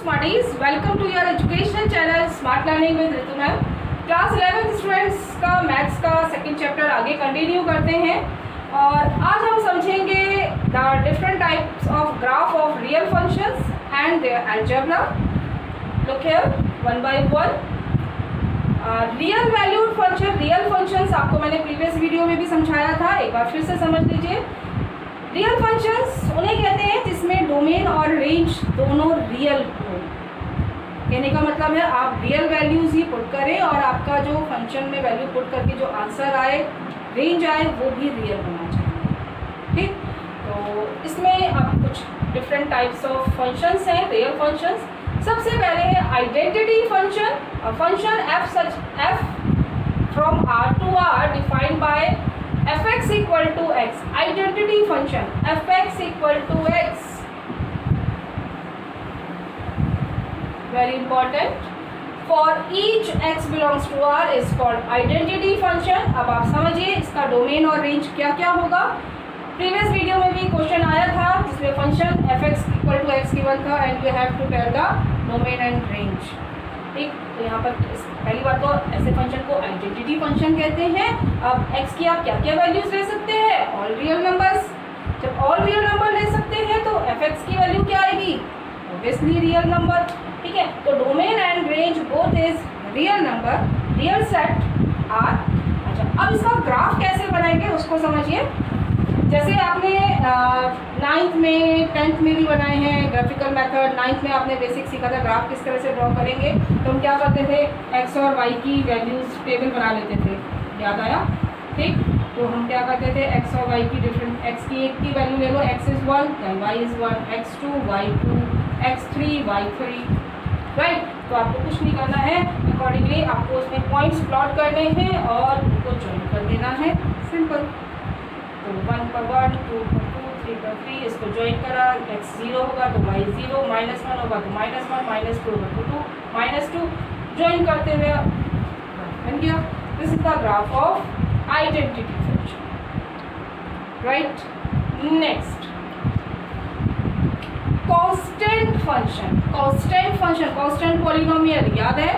Smarties, welcome to your educational channel Smart Learning with Ritu ma'am. Class 11th students का maths का second chapter आगे continue करते हैं और आज हम समझेंगे the different types of graph of real functions and their algebra. Look here one by one. Real valued function, real functions आपको मैंने प्रीवियस वीडियो में भी समझाया था, एक बार फिर से समझ लीजिए। रियल फंक्शंस उन्हें कहते हैं जिसमें डोमेन और रेंज दोनों रियल हो। कहने का मतलब है आप रियल वैल्यूज ही पुट करें और आपका जो फंक्शन में वैल्यू पुट करके जो आंसर आए, रेंज आए, वो भी रियल होना चाहिए। ठीक, तो इसमें आप कुछ डिफरेंट टाइप्स ऑफ फंक्शंस हैं, रियल फंक्शंस। सबसे पहले है identity function. Function F such F from R to R defined by fx equal to x, identity function fx equal to x, very important, for each x belongs to r is called identity function। अब आप समझिए इसका domain और range क्या क्या होगा। Previous video में भी क्वेश्चन आया था जिसमें function fx equal to x given था and you have to tell the domain and range. ठीक, तो यहाँ पर पहली बात तो ऐसे फंक्शन को आइडेंटिटी फंक्शन कहते हैं। अब x की आप क्या क्या वैल्यूज ले सकते हैं? All real numbers. जब ऑल रियल नंबर ले सकते हैं तो fx की वैल्यू क्या आएगी? Obviously real number. ठीक है, तो domain and range both is real number, real set R. अच्छा, अब इसका ग्राफ कैसे बनाएंगे उसको समझिए। जैसे आपने 9th में 10th में भी बनाए हैं ग्राफिकल मेथड। 9th में आपने बेसिक सीखा था ग्राफ किस तरह से ड्रॉ करेंगे। तो हम क्या करते थे, x और y की वैल्यूज टेबल बना लेते थे, याद आया? ठीक, तो हम क्या करते थे, x और y की डिफरेंट, x की एक की वैल्यू ले लो, x is 1 then y is 1, x2 y2 x3 y3, right. तो आपको कुछ नहीं करना है, अकॉर्डिंगली आपको उसमें पॉइंट्स प्लॉट करने हैं और उनको ज्वाइन कर देना है, सिंपल। तो 1 पर 1, 2 पर 2, 3 पर 3, इसको ज्वाइन करा, x 0 होगा तो y 0, -1 होगा तो -1, -2 होगा तो 2, -2 ज्वाइन करते हुए बन गया। This is the graph of identity function, right. Next constant function. Constant function, constant polynomial याद है?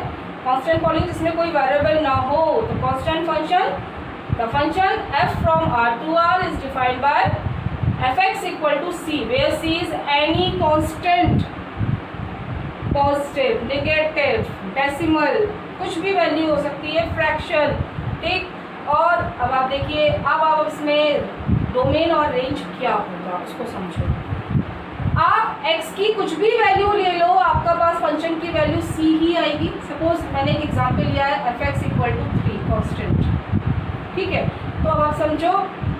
कांस्टेंट पॉलिनोमियल जिसमें कोई वेरिएबल ना हो तो constant function. The function f from r to r is defined by fx equal to c, where c is any constant, positive, negative, decimal, कुछ भी value हो सकती है, फ्रैक्शन। ठीक, और अब आप देखिए, अब आप इसमें डोमेन और रेंज क्या होगा उसको समझो। आप x की कुछ भी वैल्यू ले लो, आपका पास फंक्शन की वैल्यू c ही आएगी। सपोज मैंने एक एग्जांपल लिया है fx equal to 3 कांस्टेंट। ठीक है, तो अब आप समझो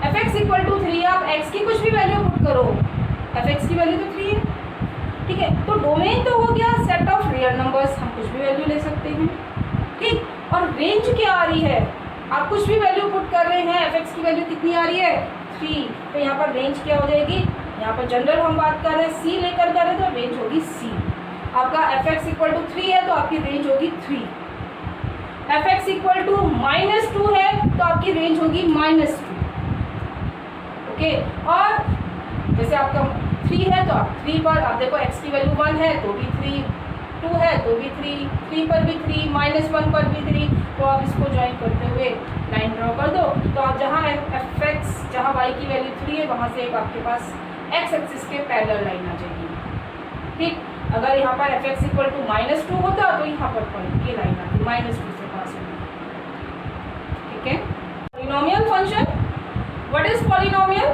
fx इक्वल टू 3, आप x की कुछ भी वैल्यू पुट करो, fx की वैल्यू तो 3 है। ठीक है, तो डोमेन तो हो गया सेट ऑफ रियल नंबर्स, हम कुछ भी वैल्यू ले सकते हैं। ठीक, और रेंज क्या आ रही है, आप कुछ भी वैल्यू पुट कर रहे हैं, fx की वैल्यू कितनी आ रही है? 3, तो यहाँ पर रेंज क्या हो जाएगी? यहाँ पर जनरल हम बात कर रहे हैं, c लेकर कर रहे हैं तो रेंज होगी c। आपका fx इक्वल टू 3 है तो आपकी रेंज होगी 3। fx इक्वल टू -2 है तो आपकी रेंज होगी -2। ओके, और जैसे आपका 3 है तो आप 3 पर, आप देखो x की वैल्यू 1 है तो भी 3, 2 है तो भी 3, 3 पर भी 3, -1 पर भी 3, तो आप इसको ज्वाइन करते हुए लाइन ड्रॉ कर दो। तो आप जहाँ fx, जहाँ y की वैल्यू 3 है वहाँ से एक आपके पास x एक्सिस के पैरेलल लाइन आ जाएगी। ठीक, अगर यहाँ पर fx इक्वल टू -2 होता तो यहाँ पर पॉइंट ये लाइन आती -2 से पास होगी। ठीक है, polynomial function. What is polynomial?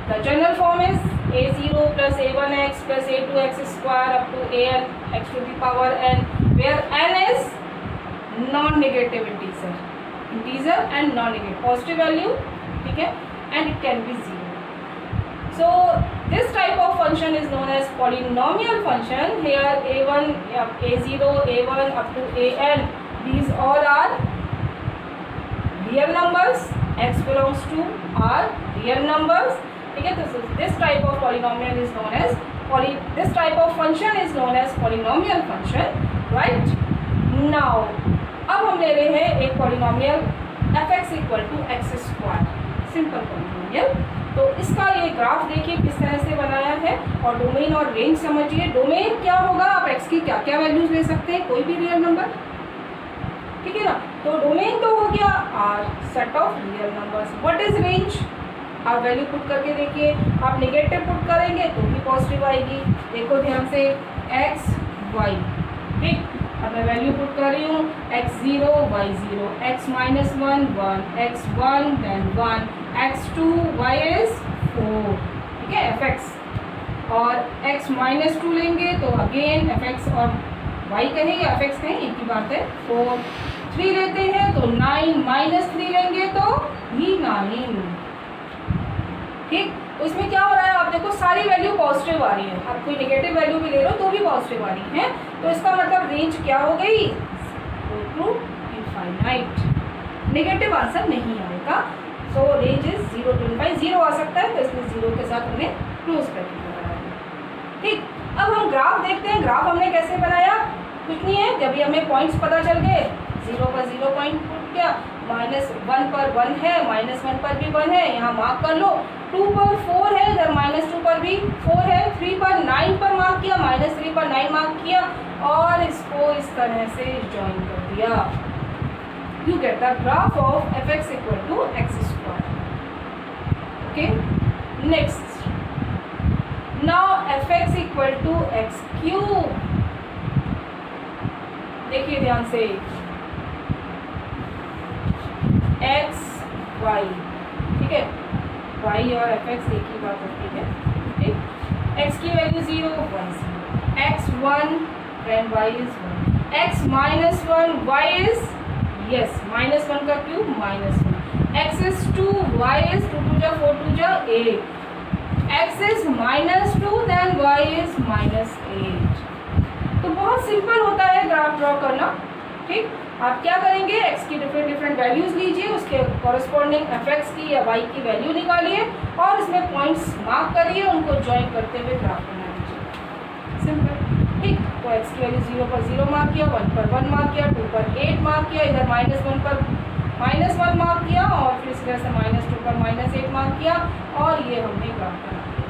The general form is a0 plus a1x plus a2x square up to an x to the power n, where n is non-negative integer, and non-negative positive value, ठीक है, and it can be 0. So this type of function is known as polynomial function. Here a1, a0, a1 up to an, these all are real numbers, x belongs to r real numbers। ठीक है, तो this type of polynomial is known as this type of function is known as polynomial function, right? Now अब हम ले रहे हैं एक polynomial fx equal to x square, simple polynomial। तो इसका ये ग्राफ देखिए किस तरह से बनाया है और डोमेन और रेंज समझिए। डोमेन क्या होगा, आप की क्या क्या वैल्यूज ले सकते हैं, कोई भी रियल नंबर, ठीक है ना। तो डोमेन तो हो गया R, set of real numbers. What is range, आप वैल्यू पुट करके देखिए, आप नेगेटिव पुट करेंगे तो भी पॉजिटिव आएगी। देखो ध्यान से, एक्स वाई, ठीक, अब मैं वैल्यू पुट कर रही हूँ x0 y0, x minus 1 1, x1 then 1, x2 y is 4, ठीक है, fx, और x माइनस 2 लेंगे तो अगेन fx और y कहें या fx कहें एक ही बात है, 4, 3 लेते हैं तो 9 माइनस 3 लेंगे तो भी 9, ठीक। तो इसमें क्या हो रहा है, आप देखो सारी वैल्यू पॉजिटिव आ रही है, आप कोई नेगेटिव वैल्यू भी ले रहे हो तो भी पॉजिटिव आ रही है, तो इसका मतलब रेंज क्या हो गई, टू इनफाइनाइट, नेगेटिव आंसर नहीं आएगा। सो रेंज इज 0 to इनफाइनाइट, 0 आ सकता है तो इसलिए 0 के साथ हमने क्लोज करके बनाया, ठीक। अब हम ग्राफ देखते हैं, ग्राफ हमने कैसे बनाया, कुछ नहीं है, जब भी हमें पॉइंट्स पता चल गए, 0 पर 0 पॉइंट पुट किया, -1 पर 1 है, -1 पर भी 1 है, यहाँ मार्क कर लो, 2 पर 4 है, इधर -2 पर भी 4 है, 3 पर 9 पर मार्क किया, -3 पर 9 मार्क किया, और इसको इस तरह से ज्वाइन कर दिया। You get the graph of fx equal to x²। Okay, next, now fx equal to x³। देखिए ध्यान से, x y, ठीक है, y और fx एक ही बात होती है, ठीक। x की value 0 1 0, x1 then y is 1, x minus 1 y is yes -1 का cube -1, x is 2 y is 2 2 जा 4 2 जा 8, x is -2 then y is -8। तो बहुत सिंपल होता है ग्राफ ड्रॉ करना, ठीक। आप क्या करेंगे, x की डिफरेंट वैल्यूज लीजिए, उसके कॉरस्पॉन्डिंग fx की या y की वैल्यू निकालिए और इसमें पॉइंट्स मार्क करिए, उनको ज्वाइन करते हुए ग्राफ बना लीजिए, सिंपल, ठीक। तो x की वैल्यू 0 पर 0 मार्क किया, 1 पर 1 मार्क किया, 2 पर 8 मार्क किया, इधर -1 पर -1 मार्क किया, और फिर इस तरह से -2 पर -8 मार्क किया, और ये हमने ग्राफ बना दिया,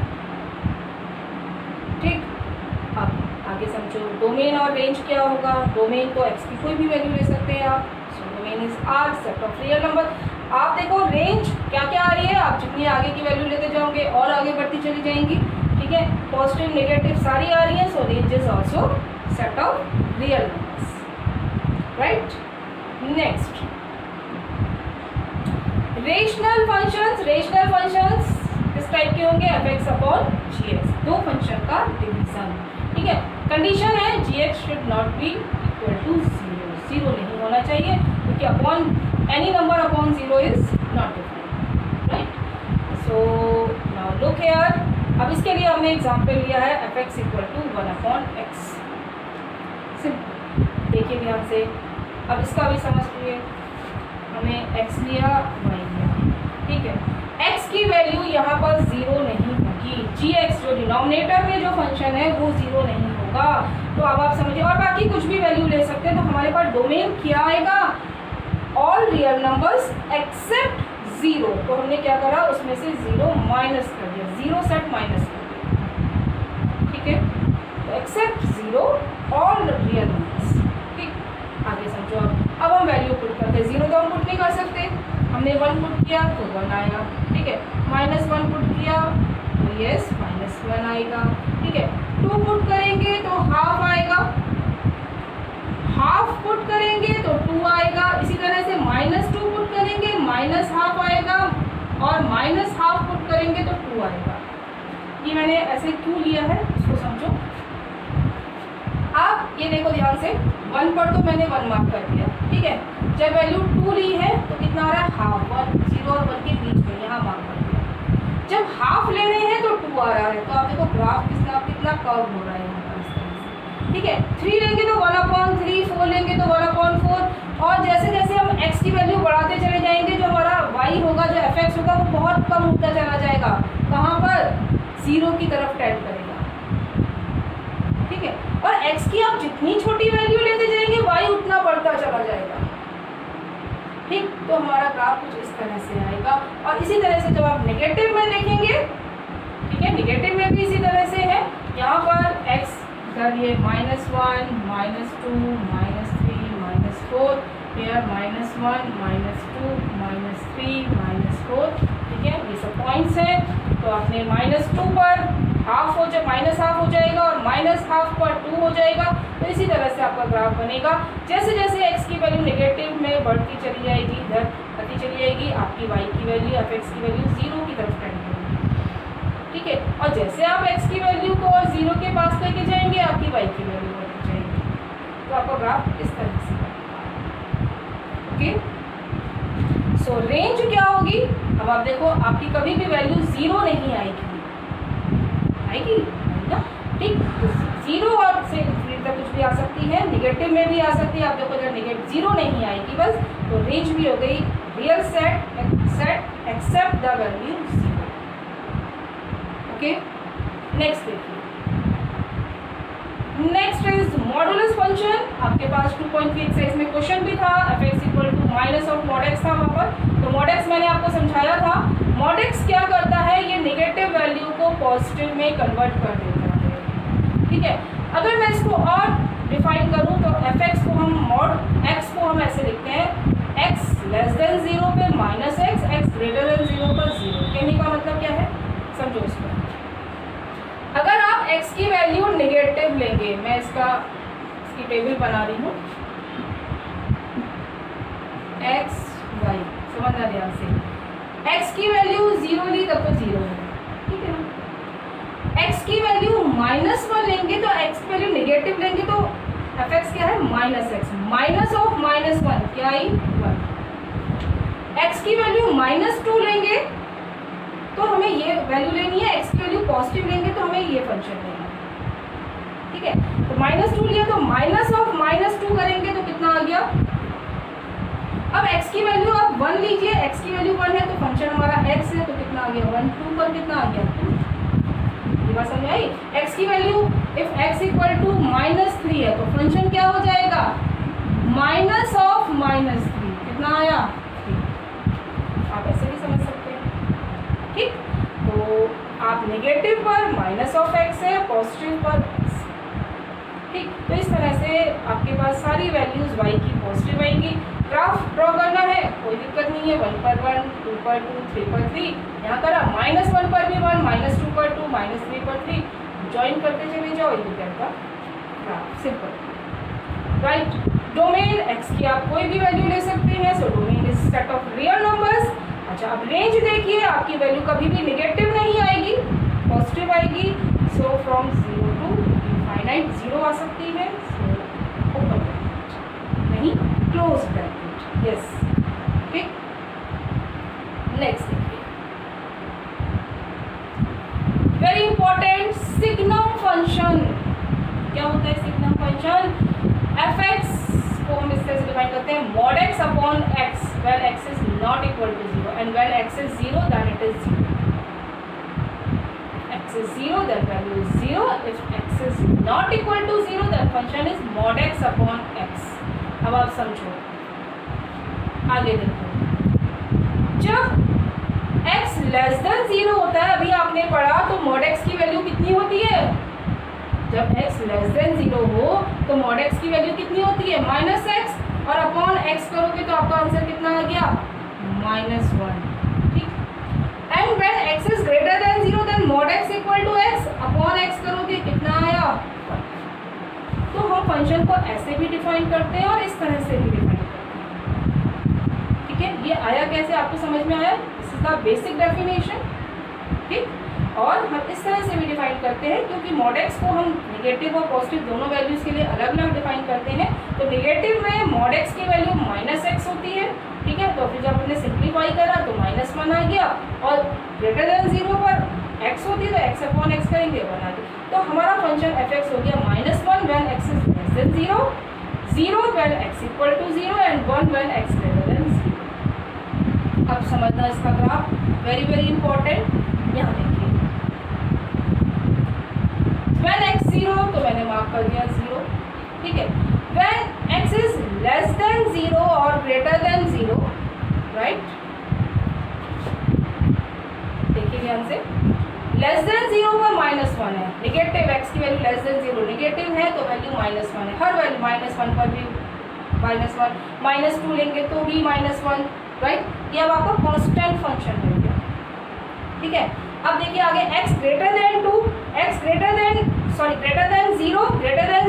ठीक। अब आगे समझो, डोमेन और रेंज क्या होगा। डोमेन तो x की कोई भी वैल्यू ले सकते हैं आप, so domain is R, set of real number. आप देखो रेंज क्या क्या आ रही है, आप जितनी आगे की वैल्यू लेते जाओगे और आगे बढ़ती चली जाएंगी, ठीक है, पॉजिटिव नेगेटिव सारी आ रही है, so range is also set of real numbers, right. Next, rational functions. Rational functions किस टाइप के होंगे, fx अपॉन gx, दो फंक्शन का डिवीजन, ठीक है। कंडीशन है gx should not be equal to 0, 0 नहीं होना चाहिए, क्योंकि upon any number upon 0 is not defined, right. So now look here, अब इसके लिए हमने एग्जांपल लिया है fx equal to 1/x, simple, देखिए ध्यान से, अब इसका भी समझ लीजिए, हमें x लिया y लिया, ठीक है, x की वैल्यू यहाँ पर 0 नहीं होगी, gx जो डिनोमिनेटर में जो फंक्शन है वो 0 नहीं होगा, तो अब आप समझिए, और बाकी कुछ भी वैल्यू ले सकते हैं, तो हमारे पास डोमेन क्या आएगा, ऑल रियल नंबर्स एक्सेप्ट 0, तो हमने क्या करा, उसमें से 0 माइनस कर दिया, 0 सेट माइनस कर दिया, ठीक है, तो एक्सेप्ट 0 ऑल रियल नंबर्स, ठीक। आगे समझो, अब हम वैल्यू पुट करते हैं, 0 तो हम पुट नहीं कर सकते, हमने 1 पुट किया तो 1 आएगा, ठीक है, -1 पुट किया तो यस -1 आएगा, ठीक है, 2 पुट करेंगे तो हाफ आएगा, हाफ पुट करेंगे तो 2 आएगा, इसी तरह से -2 पुट करेंगे -हाफ आएगा, और -हाफ पुट करेंगे तो 2 आएगा। ये मैंने ऐसे क्यों लिया है इसको समझो। आप ये देखो ध्यान से, 1 पर तो मैंने 1 मार्क कर दिया, ठीक है, जब वैल्यू 2 ली है तो कितना आ रहा है, हाफ, 1 0 और 1 के बीच में, यहाँ मार्क कर दिया। जब हाफ ले रहे हैं तो 2 आ रहा है, तो आप देखो ग्राफ कितना कर्व हो रहा है यहाँ पर इस तरह से, ठीक है। 3 लेंगे तो 1/3, 4 लेंगे तो 1/4, और जैसे जैसे हम x की वैल्यू बढ़ाते चले जाएंगे, जो हमारा y होगा, जो fx होगा, वो बहुत कम होता चला जाएगा, कहाँ पर, 0 की तरफ टेंड करेगा, ठीक है। और x की आप जितनी छोटी वैल्यू लेते जाएंगे y उतना बढ़ता चला जाएगा, ठीक। तो हमारा ग्राफ कुछ इस तरह से आएगा, और इसी तरह से जब आप नेगेटिव में देखेंगे, ठीक है, नेगेटिव में भी इसी तरह से है, यहाँ पर x इधर ये -1 -2 -3 -4, here -1 -2 -3 -4, ठीक है, ये सब पॉइंट्स हैं। तो आपने -2 पर हाफ हो जाए -हाफ हो जाएगा और -हाफ पर 2 हो जाएगा। तो इसी तरह से आपका ग्राफ बनेगा। जैसे जैसे x की वैल्यू नेगेटिव में बढ़ती चली जाएगी, इधर बढ़ती चली जाएगी, आपकी y की वैल्यू f(x) की वैल्यू 0 की तरफ टेंड करेगी, ठीक है। और जैसे आप x की वैल्यू को 0 के पास लेके जाएंगे, आपकी y की वैल्यू बढ़ती जाएगी। तो आपका ग्राफ इस तरह से ओके। सो रेंज क्या होगी? अब आप देखो, आपकी कभी भी वैल्यू 0 नहीं आएगी ना, ठीक। तो 0 और से तक कुछ भी आ सकती है, नेगेटिव में भी आ सकती है। आप देखो अगर नेगेटिव 0 नहीं आएगी बस, तो रेंज भी हो गई real set except the value 0। Okay, next देखिए, नेक्स्ट इज मॉडुलस फंक्शन। आपके पास 2.3 एक्सरसाइज में क्वेश्चन भी था, f(x) = minus of mod x था वहाँ पर। तो mod x मैंने आपको समझाया था। mod x क्या करता है, ये नेगेटिव वैल्यू को पॉजिटिव में कन्वर्ट कर देता है, ठीक है। अगर मैं इसको और डिफाइन करूँ तो f(x) को हम mod x को हम ऐसे लिखते हैं, x < 0 पे -x, x < 0 पर 0। कहने का मतलब क्या है, समझो इसको। अगर आप x की वैल्यू नेगेटिव लेंगे, मैं इसकी टेबल बना रही हूँ, x y, समझना ध्यान से। x की वैल्यू 0 ली तब तो 0 है, ठीक है ना। x की वैल्यू -1 लेंगे तो x की वैल्यू नेगेटिव लेंगे तो f(x) क्या है, -x, माइनस ऑफ -1 क्या आई 1। x की वैल्यू -2 लेंगे तो हमें ये वैल्यू लेनी है, x की वैल्यू पॉजिटिव लेंगे तो हमें ये फंक्शन लेना है, ठीक है। तो -2 लिया तो माइनस ऑफ -2 करेंगे तो कितना आ गया। अब x की वैल्यू आप 1 लीजिए, x की वैल्यू 1 है तो फंक्शन हमारा x है, तो कितना आ गया 1, 2 पर कितना आ गया 2। ये बात समझ आई। x की वैल्यू इफ x = -3 है तो फंक्शन क्या हो जाएगा, माइनस ऑफ -3, कितना आया 3। आप ऐसे भी समझ सकते हैं, ठीक। तो आप नेगेटिव पर -(x) है, पॉजिटिव पर x, ठीक। तो इस तरह से आपके पास सारी वैल्यूज y की पॉजिटिव आएंगी। ग्राफ ड्रॉ करना है, कोई दिक्कत नहीं है, 1 पर 1, 2 पर 2, 3 पर 3, यहाँ करा -1 पर भी 1, -2 पर 2, -3 पर 3, ज्वाइन करते चले जाओ, ये आपका graph, simple, right. Domain x की आप कोई भी वैल्यू ले सकते हैं। So domain is set of real numbers. अच्छा, अब रेंज देखिए, आपकी वैल्यू कभी भी नेगेटिव नहीं आएगी, पॉजिटिव आएगी। सो फ्रॉम 0 टू इनफाइनाइट 0 आ सकती है, सो ओपन ब्रैकेट नहीं क्लोज ब्रैकेट, यस, ठीक। नेक्स्ट देखिए, वेरी इंपॉर्टेंट, सिग्नम फंक्शन। क्या होता है सिग्नम फंक्शन? f(x) को हम इस तरह से डिफाइन करते हैं, mod x upon x when x is not equal to 0 and when x is 0 then it is 0. x is 0 then value is 0. If x is not equal to 0 then function is mod x upon x. अब आप समझो, आगे देखो, जब x < 0 होता है, अभी आपने पढ़ा, तो mod x की वैल्यू कितनी होती है? जब x < 0 हो तो mod x की वैल्यू कितनी होती है, -x, और अपॉन x करोगे तो आपका आंसर कितना आ गया, -1, ठीक। And when x is greater than 0 then mod x equal to x, upon x करोगे कितना आया 1। तो हम फंक्शन को ऐसे भी डिफाइन करते हैं और इस तरह से भी डिफाइन करते हैं, ठीक है। ये आया कैसे, आपको समझ में आया? This is the basic definition, ठीक। और हम इस तरह से भी डिफाइन करते हैं क्योंकि mod x को हम नेगेटिव और पॉजिटिव दोनों वैल्यूज़ के लिए अलग अलग डिफाइन करते हैं। तो नेगेटिव में mod x की वैल्यू -x होती है, ठीक है। तो फिर जब हमने सिंप्लीफाई करा तो -1 आ गया, और > 0 पर x होती है तो x अपॉन x करेंगे 1 आ गया। तो हमारा फंक्शन f(x) हो गया -1 when x is < 0, 0 when x equal to 0 and 1 when x greater than 0। अब समझना इसका ग्राफ, वेरी इंपॉर्टेंट। यहाँ देखिए, when x 0 तो मैंने मार्क कर दिया 0, ठीक है। when x is less than 0 और greater than 0, राइट, देखिए ध्यान से, less than 0 पर -1 है, निगेटिव x की वैल्यू लेस देन 0 निगेटिव है तो वैल्यू -1 है, हर वैल्यू -1 पर भी -1, -2 लेंगे तो भी -1, राइट। ये अब आपका कांस्टेंट फंक्शन हो गया, ठीक है। अब देखिए आगे x greater than 2, x greater than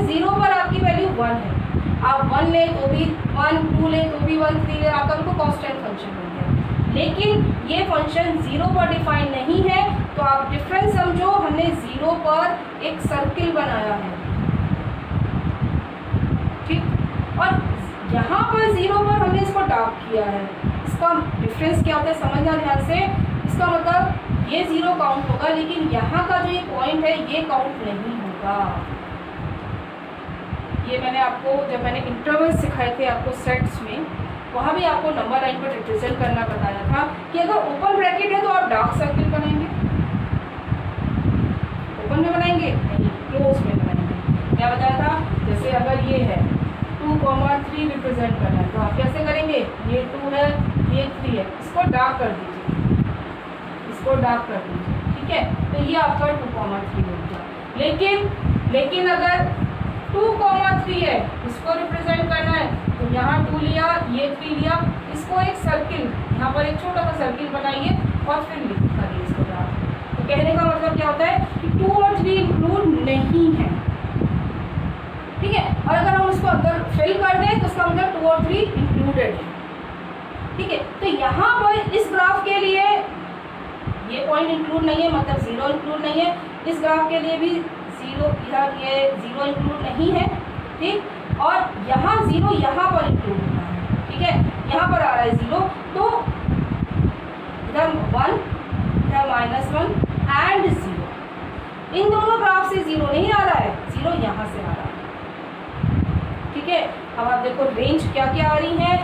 0 पर आपकी वैल्यू 1 है, आप 1 ले तो भी 1, 2 ले तो भी 1, 3 ले, आपका बिल्कुल कांस्टेंट फंक्शन हो गया। लेकिन ये फंक्शन 0 पर डिफाइन नहीं है, तो आप डिफरेंस समझो, हमने 0 पर एक सर्किल बनाया है, ठीक, और यहाँ पर 0 पर हमने इसको डार्क किया है। इसका डिफरेंस क्या होता है समझना ध्यान से। इसका मतलब ये 0 काउंट होगा, लेकिन यहाँ का जो ये पॉइंट है ये काउंट नहीं होगा। ये मैंने आपको जब मैंने इंटरवल सिखाए थे आपको सेट्स में, वहाँ भी आपको नंबर लाइन पर रिप्रेजेंट करना बताया था कि अगर ओपन ब्रैकेट है तो आप डार्क सर्किल बनाएंगे, ओपन में बनाएंगे नहीं, क्लोज में बनाएंगे। क्या बताया था, जैसे अगर ये है 2,3 रिप्रेजेंट करना है तो आप कैसे करेंगे, ये 2 है ये 3 है, इसको डार्क कर दीजिए, इसको डार्क कर दीजिए, ठीक है, तो ये आपका 2,3 हो गया। लेकिन अगर 2,3 है, इसको रिप्रेजेंट करना है तो यहाँ 2 लिया, ये 3 लिया, इसको एक सर्किल, यहाँ पर एक छोटा सा सर्किल बनाइए और फिर लिख करिए इसको डार्क। तो कहने का मतलब क्या होता है कि 2 और 3 इंक्लूड नहीं है, ठीक है। और अगर हम उसको अगर फिल कर दें तो इसका मतलब 2 और 3 इंक्लूडेड है, ठीक है। तो यहाँ पर इस ग्राफ के लिए ये पॉइंट इंक्लूड नहीं है, मतलब 0 इंक्लूड नहीं है। इस ग्राफ के लिए भी 0, इधर ये 0 इंक्लूड नहीं है, ठीक। और यहाँ 0 यहाँ पर इंक्लूड होना है, ठीक है, यहाँ पर आ रहा है 0, तो इधर 1, इधर -1 एंड 0, इन दोनों ग्राफ से 0 नहीं आ रहा है, 0 यहाँ से आ रहा है, ठीक है। अब आप देखो रेंज क्या क्या आ रही है,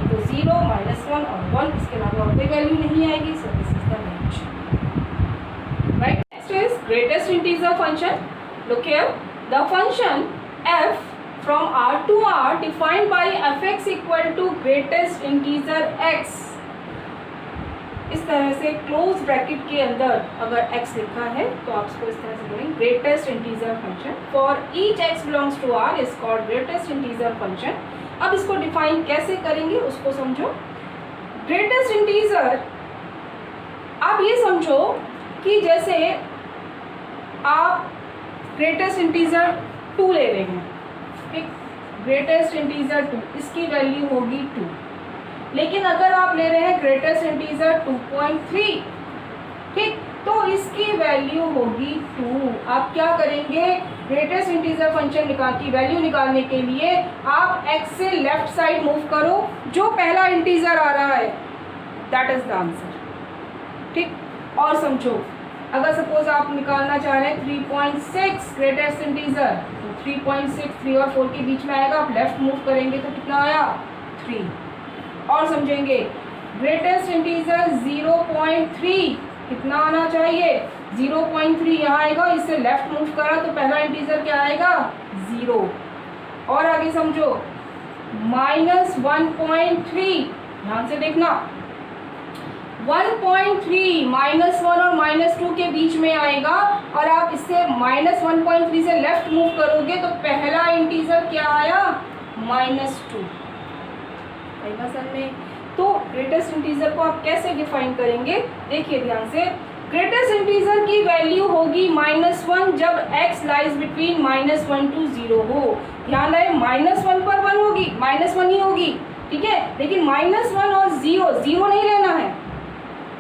तो 0, -1 और 1, इसके अलावा और कोई वैल्यू नहीं आएगी, so this is the range, right. Next is greatest integer function. Look here, the function f from R to R defined by fx equal to greatest integer x। इस तरह से क्लोज ब्रैकेट के अंदर अगर x लिखा है तो आप इसको इस तरह से बोलेंगे greatest integer function for each x belongs to R is called greatest integer function. अब इसको डिफाइन कैसे करेंगे उसको समझो। ग्रेटेस्ट इंटीजर आप ये समझो कि जैसे आप ग्रेटेस्ट इंटीजर 2 ले रहे हैं, ठीक, ग्रेटेस्ट इंटीजर 2, इसकी वैल्यू होगी 2। लेकिन अगर आप ले रहे हैं ग्रेटेस्ट इंटीजर 2.3, ठीक, तो इसकी वैल्यू होगी 2। आप क्या करेंगे, ग्रेटेस्ट इंटीजर फंक्शन की वैल्यू निकालने के लिए आप x से लेफ्ट साइड मूव करो, जो पहला इंटीजर आ रहा है दैट इज द आंसर, ठीक। और समझो अगर सपोज आप निकालना चाह रहे हैं 3.6 ग्रेटेस्ट इंटीजर, तो 3.6 3 और 4 के बीच में आएगा, आप लेफ्ट मूव करेंगे तो कितना आया 3। और समझेंगे ग्रेटेस्ट इंटीजर 0.3 कितना आना चाहिए, 0.3 यहाँ आएगा, इससे लेफ्ट मूव करा तो पहला इंटीजर क्या आएगा 0। और आगे समझो -1.3, ध्यान से देखना, 1.3 -1 और -2 के बीच में आएगा, और आप इससे -1.3 से लेफ्ट मूव करोगे तो पहला इंटीजर क्या आया -2, आएगा सर में। तो ग्रेटेस्ट इंटीजर को आप कैसे डिफाइन करेंगे, देखिए ध्यान से, ग्रेटेस्ट इंटीजर की वैल्यू होगी -1 जब x लाइज बिटवीन -1 to 0 हो। ध्यान रहे -1 पर 1 होगी, -1 ही होगी, ठीक है, लेकिन -1 और 0 नहीं लेना है,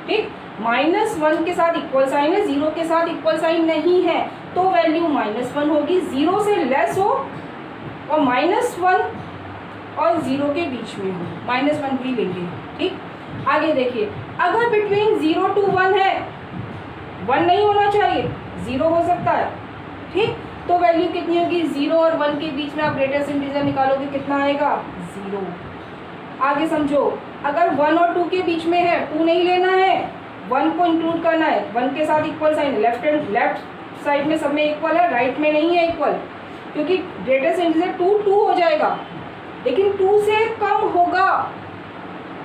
ठीक, -1 के साथ इक्वल साइन है, 0 के साथ इक्वल साइन नहीं है, तो वैल्यू -1 होगी, 0 से लेस हो और -1 और 0 के बीच में हो, -1 भी लेंगे, ठीक। आगे देखिए, अगर बिटवीन 0 to 1 है, 1 नहीं होना चाहिए, 0 हो सकता है, ठीक, तो वैल्यू कितनी होगी, 0 और 1 के बीच में आप ग्रेटेस्ट इंटीजर निकालोगे कितना आएगा 0। आगे समझो, अगर 1 और 2 के बीच में है, 2 नहीं लेना है, 1 को इंक्लूड करना है, 1 के साथ इक्वल साइन, लेफ्ट साइड में सब में इक्वल है, राइट में नहीं है इक्वल, क्योंकि ग्रेटेस्ट इंटीजर 2 हो जाएगा, लेकिन 2 से कम होगा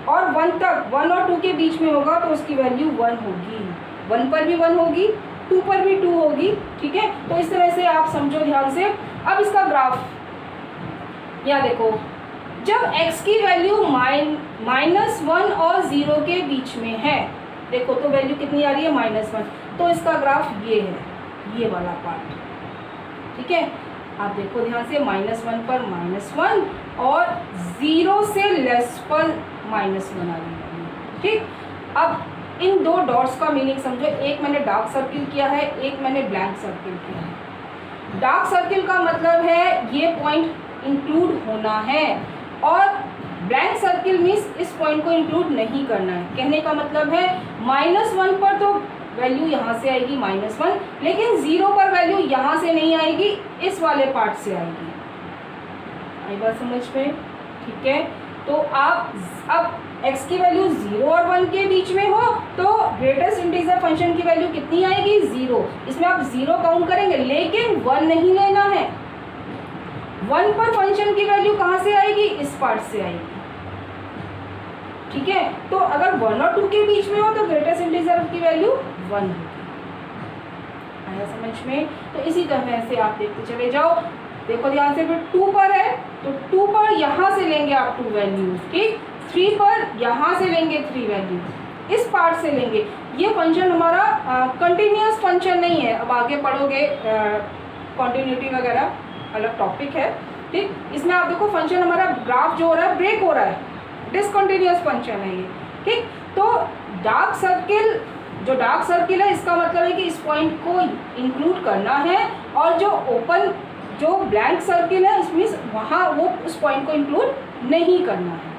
और 1 तक, 1 और 2 के बीच में होगा तो उसकी वैल्यू 1 होगी, 1 पर भी 1 होगी 2 पर भी 2 होगी, ठीक है। तो इस तरह से आप समझो ध्यान से। अब इसका ग्राफ यहाँ देखो, जब x की वैल्यू -1 और 0 के बीच में है, देखो तो वैल्यू कितनी आ रही है -1, तो इसका ग्राफ ये है, ये वाला पार्ट, ठीक है। आप देखो ध्यान से, -1 पर -1 और 0 से लेस पर -1 आ रही है, ठीक। अब इन दो डॉट्स का मीनिंग समझो, एक मैंने डार्क सर्किल किया है, एक मैंने ब्लैंक सर्किल किया है। डार्क सर्किल का मतलब है ये पॉइंट इंक्लूड होना है, और ब्लैंक सर्किल मीन्स इस पॉइंट को इंक्लूड नहीं करना है। कहने का मतलब है -1 पर तो वैल्यू यहाँ से आएगी -1, लेकिन 0 पर वैल्यू यहाँ से नहीं आएगी, इस वाले पार्ट से आएगी। आई बात समझ में, ठीक है। तो आप अब x की वैल्यू 0 और 1 के बीच में हो तो ग्रेटेस्ट इंटीजर फंक्शन की वैल्यू कितनी आएगी? 0। इसमें आप 0 काउंट करेंगे, लेकिन 1 नहीं लेना है। 1 पर फंक्शन की वैल्यू कहाँ से आएगी? इस पार्ट से आएगी, ठीक है। तो अगर 1 और 2 के बीच में हो तो ग्रेटेस्ट इंटीजर की वैल्यू 1 होगी। आया समझ में? तो इसी तरह से आप देखते चले जाओ। देखो ध्यान से, फिर 2 पर है तो 2 पर यहाँ से लेंगे आप 2 वैल्यू, ठीक। 3 पर यहाँ से लेंगे 3 वैल्यू, इस पार्ट से लेंगे। ये फंक्शन हमारा कंटिन्यूअस फंक्शन नहीं है, अब आगे पढ़ोगे कॉन्टिन्यूटी वगैरह अलग टॉपिक है, ठीक। इसमें आप देखो फंक्शन हमारा ग्राफ जो हो रहा है ब्रेक हो रहा है, डिसकंटिन्यूअस फंक्शन है ये, ठीक। तो डार्क सर्किल, जो डार्क सर्किल है इसका मतलब है कि इस पॉइंट को इंक्लूड करना है, और जो ओपन जो ब्लैंक सर्किल है इसमें वहाँ वो उस पॉइंट को इंक्लूड नहीं करना है,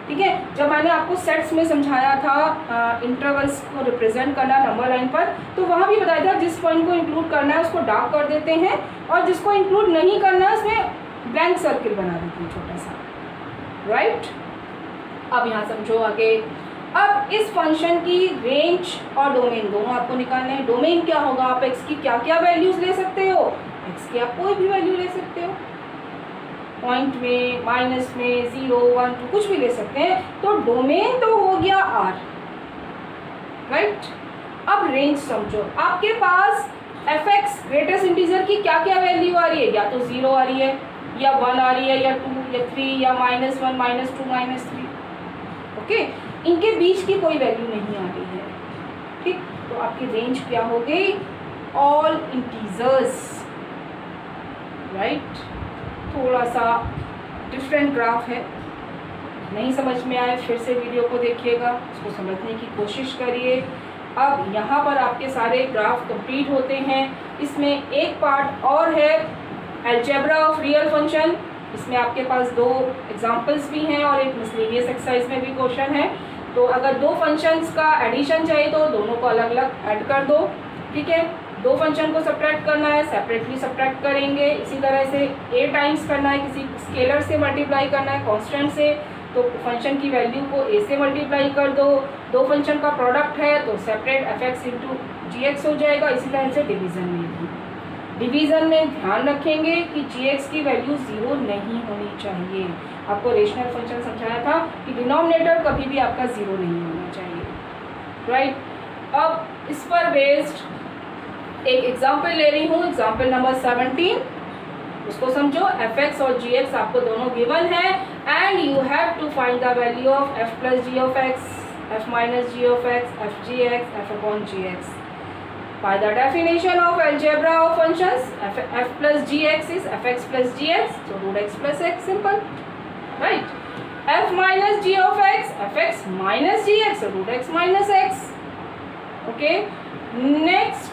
ठीक है। जब मैंने आपको सेट्स में समझाया था इंटरवल्स को रिप्रेजेंट करना नंबर लाइन पर, तो वहाँ भी बताया था जिस पॉइंट को इंक्लूड करना है उसको डार्क कर देते हैं, और जिसको इंक्लूड नहीं करना है उसमें ब्लैंक सर्किल बना देते हैं छोटा सा, राइट। अब यहाँ समझो आगे। अब इस फंक्शन की रेंज और डोमेन दोनों आपको निकालने हैं। डोमेन क्या होगा? आप x की क्या क्या वैल्यूज ले सकते हो? x की आप कोई भी वैल्यू ले सकते हो, पॉइंट में, माइनस में, 0, 1, 2 कुछ भी ले सकते हैं। तो डोमेन तो हो गया R, राइट। अब रेंज समझो, आपके पास fx ग्रेटेस्ट इंटीजर की क्या क्या वैल्यू आ रही है? या तो 0 आ रही है, या 1 आ रही है, या 2 या 3, या -1, -2, -3, ओके। इनके बीच की कोई वैल्यू नहीं आ रही है, ठीक। तो आपकी रेंज क्या हो गई? All integers, right. थोड़ा सा डिफरेंट ग्राफ है, नहीं समझ में आए फिर से वीडियो को देखिएगा, उसको समझने की कोशिश करिए। अब यहाँ पर आपके सारे ग्राफ कंप्लीट होते हैं। इसमें एक पार्ट और है, अलजेब्रा ऑफ रियल फंक्शन। इसमें आपके पास 2 एग्जाम्पल्स भी हैं और एक मिसलेनियस एक्सरसाइज में भी क्वेश्चन है। तो अगर 2 फंक्शंस का एडिशन चाहिए तो दोनों को अलग अलग ऐड कर दो, ठीक है। 2 फंक्शन को सब्ट्रैक्ट करना है, सेपरेटली सब्ट्रैक्ट करेंगे। इसी तरह से a टाइम्स करना है, किसी स्केलर से मल्टीप्लाई करना है कांस्टेंट से, तो फंक्शन की वैल्यू को a से मल्टीप्लाई कर दो। 2 फंक्शन का प्रोडक्ट है तो सेपरेट fx इंटू gx हो जाएगा। इसी तरह से डिवीज़न में भी, डिवीज़न में ध्यान रखेंगे कि gx की वैल्यू 0 नहीं होनी चाहिए। आपको रेशनल फंक्शन समझाया था कि डिनोमिनेटर कभी भी आपका 0 नहीं होना चाहिए, राइट। अब इस पर बेस्ड एक एग्जाम्पल ले रही हूँ, एग्जाम्पल नंबर 17। उसको समझो। fx और gx आपको दोनों गिवन है, and you have to find the value of f plus G of X, f minus G of X, f G X, f upon G X. By the definition of algebra of functions, f plus gx is fx plus gx, so root x plus x, simple, right? f minus g of x, fx minus gx, so root x minus x, okay? Next,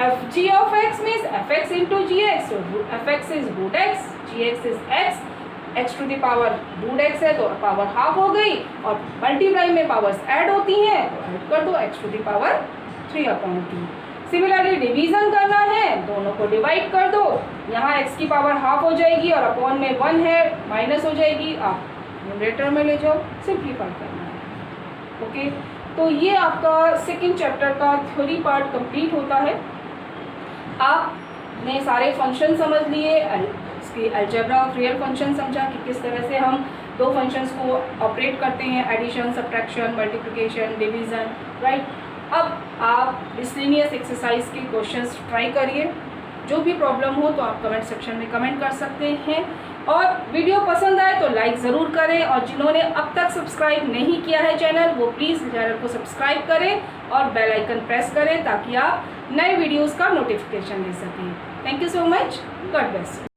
fg of x means fx into gx, so fx is root x, gx is x, x to the power root x है तो power half हो गई, और multiply में powers add होती हैं तो add कर दो x to the power 3/2। Similarly division करना है, दोनों को डिवाइड कर दो। यहाँ x की पावर हाफ हो जाएगी और अपॉन में 1 है, माइनस हो जाएगी, आप न्यूमरेटर में ले जाओ, सिंप्लीफाई करना है, ओके। तो ये आपका सेकंड चैप्टर का थ्योरी पार्ट कंप्लीट होता है। आपने सारे फंक्शन समझ लिए, इसकी अलजेब्रा ऑफ रियल फंक्शन समझा कि किस तरह से हम 2 फंक्शंस को ऑपरेट करते हैं, addition, subtraction, multiplication, division, right. अब आप मिसलेनियस एक्सरसाइज के क्वेश्चंस ट्राई करिए। जो भी प्रॉब्लम हो तो आप कमेंट सेक्शन में कमेंट कर सकते हैं, और वीडियो पसंद आए तो लाइक ज़रूर करें, और जिन्होंने अब तक सब्सक्राइब नहीं किया है चैनल, वो प्लीज़ चैनल को सब्सक्राइब करें और बेल आइकन प्रेस करें ताकि आप नए वीडियोस का नोटिफिकेशन ले सकें। Thank you so much, God bless.